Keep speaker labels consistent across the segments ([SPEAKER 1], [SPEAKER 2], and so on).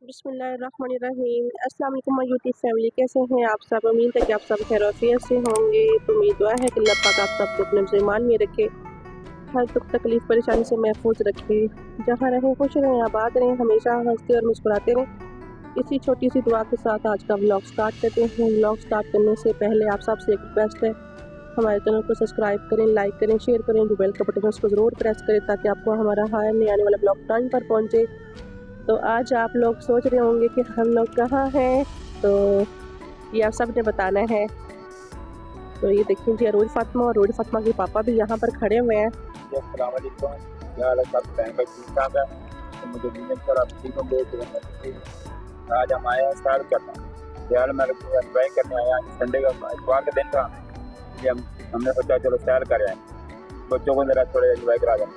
[SPEAKER 1] बिस्मिल्लाहिर्रहमानिर्रहीम। अस्सलाम वालेकुम माय यूट्यूब फैमिली, कैसे हैं आप सब। उम्मीद है कि आप सब खैरियत से होंगे। तो मेरी दुआ है कि अल्लाह पाक आप सबको अपने ईमान में रखे, हर दुख तकलीफ परेशानी से महफूज रखे। जहाँ रहें खुश रहें, आबाद रहें, हमेशा हंसते और मुस्कुराते रहें। इसी छोटी सी दुआ के साथ आज का व्लॉग स्टार्ट करते हैं। व्लॉग स्टार्ट करने से पहले आप सबसे एक रिक्वेस्ट है, हमारे चैनल को सब्सक्राइब करें, लाइक करें, शेयर करें, जो बेल का बटन है उसको ज़रूर प्रेस करें ताकि आपको हमारा हर नए आने वाला ब्लॉग टाइम पर पहुँचे। तो आज आप लोग सोच रहे होंगे कि हम लोग कहाँ हैं, तो ये आप सब ने बताना है। तो ये देखिए जी, अरूज फातिमा और अरूज फातिमा के पापा भी यहाँ पर खड़े हुए हैं।
[SPEAKER 2] अस्सलाम वालेकुम, क्या हाल है सब? टाइम का ठीक ठाक है तो मुझे उम्मीद कर आप ठीक होंगे। आज हम आए हैं सार करना, यार मैं एंजॉय करने आया। संडे का इतवार का दिन था, इसलिए हमने सोचा चलो सैर कर आए, बच्चों को जरा थोड़े एंजॉय करा दें।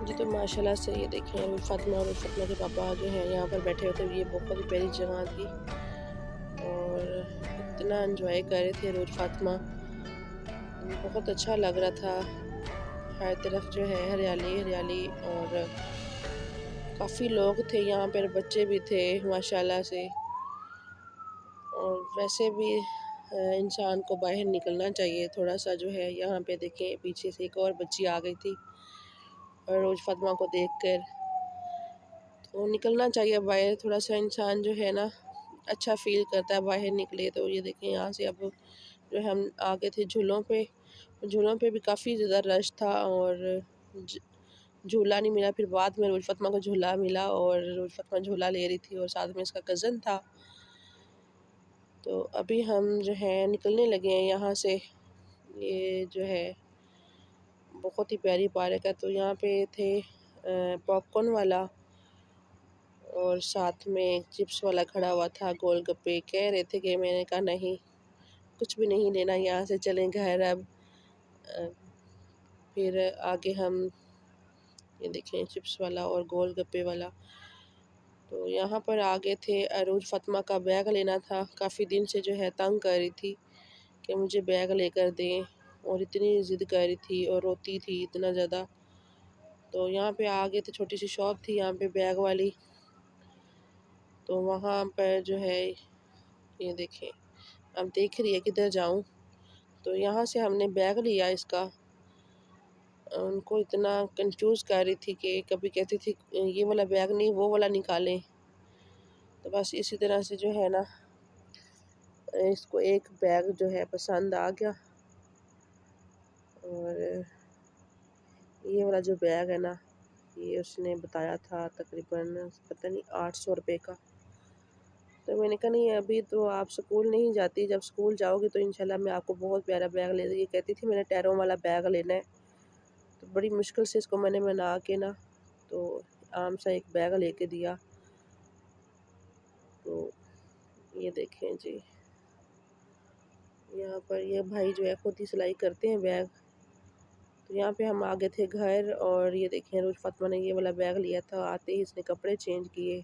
[SPEAKER 1] जी तो माशाल्लाह से ये देखें, अरूज फातिमा और अरूज फातिमा के पापा जो है यहाँ पर बैठे हुए थे। ये बहुत ही प्यारी जगह थी और इतना एंजॉय कर रहे थे अरूज फातिमा, बहुत अच्छा लग रहा था। हर तरफ जो है हरियाली हरियाली और काफ़ी लोग थे यहाँ पर, बच्चे भी थे माशाल्लाह से। और वैसे भी इंसान को बाहर निकलना चाहिए थोड़ा सा जो है। यहाँ पे देखें पीछे से एक और बच्ची आ गई थी और रोज फातिमा को देखकर, तो निकलना चाहिए बाहर। थोड़ा सा इंसान जो है ना अच्छा फील करता है बाहर निकले। तो ये देखें यहाँ से अब जो है हम आ गए थे झूलों पे भी काफ़ी ज़्यादा रश था और झूला नहीं मिला। फिर बाद में रोज फातिमा को झूला मिला और रोज फातिमा झूला ले रही थी और साथ में इसका कज़न था। तो अभी हम जो है निकलने लगे हैं यहाँ से। ये जो है बहुत ही प्यारी पार्क है। तो यहाँ पे थे पॉपकॉर्न वाला और साथ में चिप्स वाला खड़ा हुआ था। गोलगप्पे कह रहे थे कि मैंने कहा नहीं, कुछ भी नहीं लेना, यहाँ से चलें घर अब। फिर आगे हम ये देखें चिप्स वाला और गोलगप्पे वाला। तो यहाँ पर आगे थे। अरूज फातिमा का बैग लेना था, काफ़ी दिन से जो है तंग कर रही थी कि मुझे बैग लेकर दें और इतनी ज़िद कर रही थी और रोती थी इतना ज़्यादा। तो यहाँ पे आगे तो छोटी सी शॉप थी यहाँ पे बैग वाली। तो वहाँ पर जो है ये देखें, अब देख रही है किधर जाऊँ। तो यहाँ से हमने बैग लिया इसका। उनको इतना कंफ्यूज कर रही थी कि कभी कहती थी ये वाला बैग नहीं वो वाला निकालें। तो बस इसी तरह से जो है ना इसको एक बैग जो है पसंद आ गया और ये वाला जो बैग है ना ये उसने बताया था तकरीबन पता नहीं 800 रुपये का। तो मैंने कहा नहीं अभी तो आप स्कूल नहीं जाती, जब स्कूल जाओगी तो इंशाल्लाह मैं आपको बहुत प्यारा बैग ले दूँगी। ये कहती थी मैंने टैरों वाला बैग लेना है। तो बड़ी मुश्किल से इसको मैंने मना के ना तो आम सा एक बैग लेके दिया। तो ये देखें जी, यहाँ पर ये भाई जो है खुद ही सिलाई करते हैं बैग। तो यहाँ पे हम आ गए थे घर और ये देखें रोज फातिमा ने ये वाला बैग लिया था। आते ही इसने कपड़े चेंज किए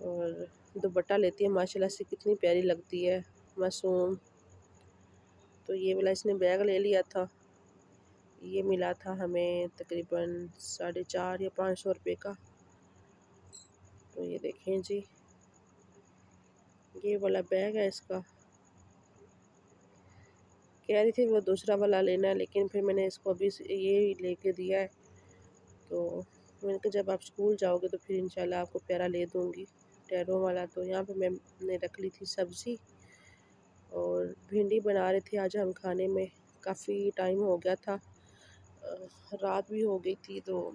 [SPEAKER 1] और दुपट्टा लेती है माशाल्लाह से, कितनी प्यारी लगती है, मासूम। तो ये वाला इसने बैग ले लिया था। ये मिला था हमें तकरीबन 450 या 500 रुपये का। तो ये देखें जी, ये वाला बैग है इसका। कह रही थी वो दूसरा वाला लेना है, लेकिन फिर मैंने इसको अभी ये लेके दिया है। तो मैंने कहा जब आप स्कूल जाओगे तो फिर इंशाल्लाह आपको प्यारा ले दूँगी टैरों वाला। तो यहाँ पे मैंने रख ली थी सब्ज़ी और भिंडी बना रहे थे आज हम खाने में। काफ़ी टाइम हो गया था, रात भी हो गई थी। तो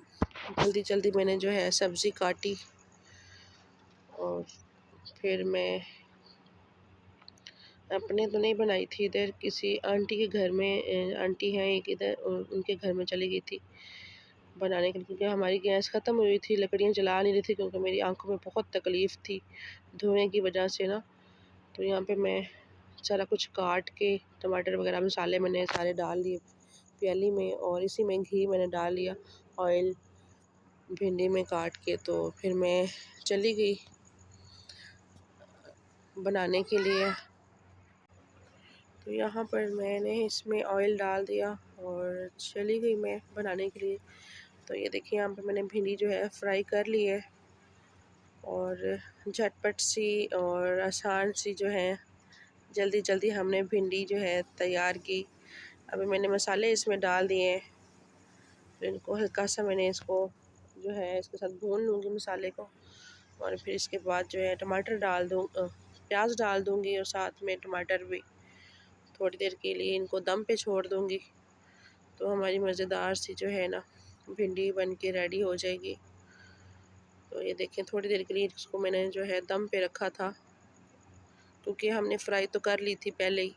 [SPEAKER 1] जल्दी जल्दी मैंने जो है सब्ज़ी काटी और फिर मैं अपने तो नहीं बनाई थी, इधर किसी आंटी के घर में, आंटी हैं एक इधर, उनके घर में चली गई थी बनाने के लिए, क्योंकि हमारी गैस ख़त्म हुई थी, लकड़ियाँ जला नहीं रही थी क्योंकि मेरी आंखों में बहुत तकलीफ़ थी धुएँ की वजह से ना। तो यहाँ पे मैं सारा कुछ काट के टमाटर वगैरह मसाले मैंने सारे डाल लिए प्याली में और इसी में घी मैंने डाल लिया, ऑयल भिंडी में काट के। तो फिर मैं चली गई बनाने के लिए। तो यहाँ पर मैंने इसमें ऑयल डाल दिया और चली गई मैं बनाने के लिए। तो ये देखिए यहाँ पर मैंने भिंडी जो है फ्राई कर ली है और झटपट सी और आसान सी जो है जल्दी जल्दी हमने भिंडी जो है तैयार की। अभी मैंने मसाले इसमें डाल दिए हैं, तो इनको हल्का सा मैंने इसको जो है इसके साथ भून लूँगी मसाले को, और फिर इसके बाद जो है टमाटर डाल दूँ, प्याज डाल दूँगी और साथ में टमाटर भी। थोड़ी देर के लिए इनको दम पे छोड़ दूँगी, तो हमारी मज़ेदार सी जो है ना भिंडी बन के रेडी हो जाएगी। तो ये देखें, थोड़ी देर के लिए इसको मैंने जो है दम पे रखा था, क्योंकि हमने फ्राई तो कर ली थी पहले ही,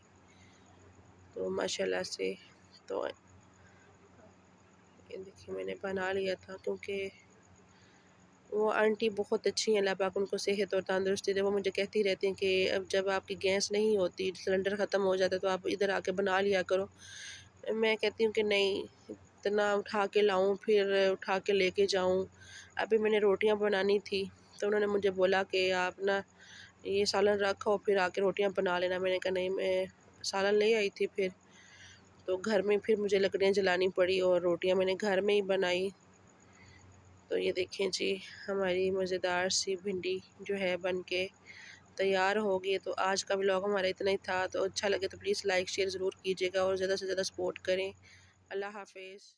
[SPEAKER 1] तो माशाल्लाह से। तो ये देखिए मैंने बना लिया था, क्योंकि वो आंटी बहुत अच्छी हैं, अल्लाह पाक उनको सेहत और तंदुरुस्ती दे। वो मुझे कहती रहती हैं कि अब जब आपकी गैस नहीं होती, सिलेंडर ख़त्म हो जाता है, तो आप इधर आके बना लिया करो। मैं कहती हूँ कि नहीं, इतना उठा के लाऊं फिर उठा के लेके जाऊं। अभी मैंने रोटियां बनानी थी, तो उन्होंने मुझे बोला कि आप ना ये सालन रखो फिर आके रोटियां बना लेना। मैंने कहा नहीं, मैं सालन ले आई थी फिर, तो घर में फिर मुझे लकड़ियाँ जलानी पड़ी और रोटियां मैंने घर में ही बनाई। तो ये देखें जी, हमारी मज़ेदार सी भिंडी जो है बन के तैयार हो गई। तो आज का व्लॉग हमारा इतना ही था। तो अच्छा लगे तो प्लीज़ लाइक शेयर ज़रूर कीजिएगा और ज़्यादा से ज़्यादा सपोर्ट करें। अल्लाह हाफ़िज़।